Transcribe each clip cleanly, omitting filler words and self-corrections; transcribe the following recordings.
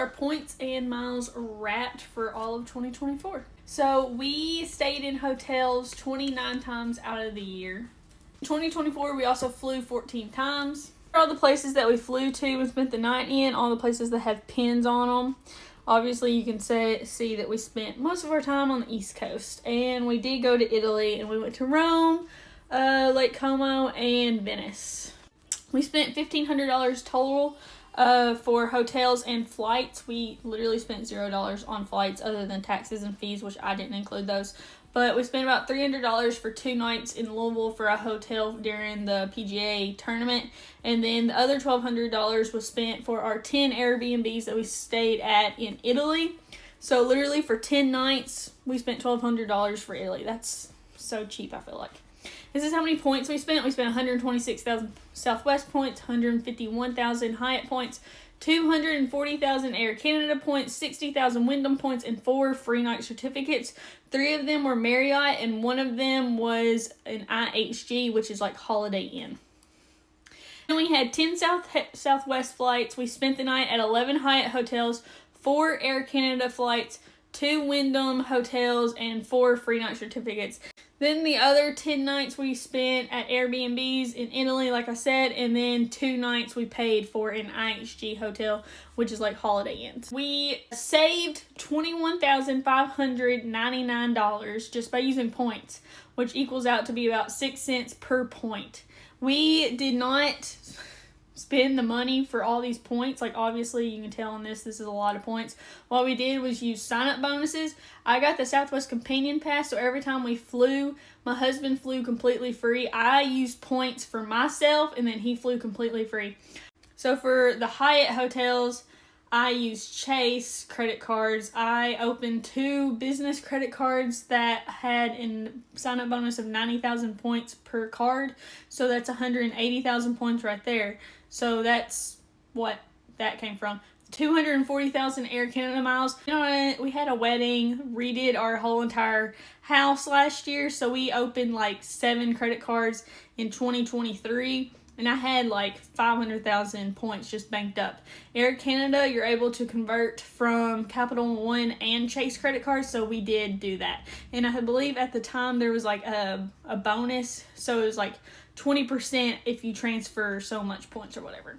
our points and miles wrapped for all of 2024. So we stayed in hotels 29 times out of the year. In 2024, we also flew 14 times. All the places that we flew to and spent the night in, all the places that have pins on them. Obviously, you can see that we spent most of our time on the East Coast. And we did go to Italy, and we went to Rome, Lake Como, and Venice. We spent $1,500 total for hotels and flights. We literally spent $0 on flights other than taxes and fees, which I didn't include those. But we spent about $300 for 2 nights in Louisville for a hotel during the PGA tournament. And then the other $1,200 was spent for our 10 Airbnbs that we stayed at in Italy. So literally for 10 nights, we spent $1,200 for Italy. That's so cheap, I feel like. This is how many points we spent. We spent 126,000 Southwest points, 151,000 Hyatt points, 240,000 Air Canada points, 60,000 Wyndham points, and 4 free night certificates. 3 of them were Marriott, and 1 of them was an IHG, which is like Holiday Inn. And we had 10 Southwest flights. We spent the night at 11 Hyatt hotels, 4 Air Canada flights, 2 Wyndham hotels, and 4 free night certificates. Then the other 10 nights we spent at Airbnbs in Italy, like I said, and then 2 nights we paid for an IHG hotel, which is like Holiday Inns. We saved $21,599 just by using points, which equals out to be about 6 cents per point. We did not spend the money for all these points. Like, obviously, you can tell on this is a lot of points. What we did was use sign-up bonuses. I got the Southwest Companion Pass, so every time we flew, my husband flew completely free. I used points for myself, and then he flew completely free. So for the Hyatt hotels, I used Chase credit cards. I opened 2 business credit cards that had a sign-up bonus of 90,000 points per card. So that's 180,000 points right there. So that's what that came from. 240,000 Air Canada miles. You know, we had a wedding, redid our whole entire house last year. So we opened like 7 credit cards in 2023. And I had like 500,000 points just banked up. Air Canada, you're able to convert from Capital One and Chase credit cards, so we did do that. And I believe at the time there was like a bonus, so it was like 20% if you transfer so much points or whatever.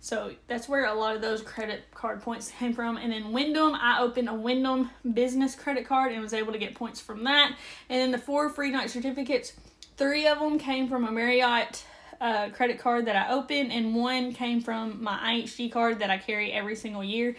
So that's where a lot of those credit card points came from. And then Wyndham, I opened a Wyndham business credit card and was able to get points from that. And then the 4 free night certificates, 3 of them came from a Marriott credit card that I opened, and 1 came from my IHG card that I carry every single year.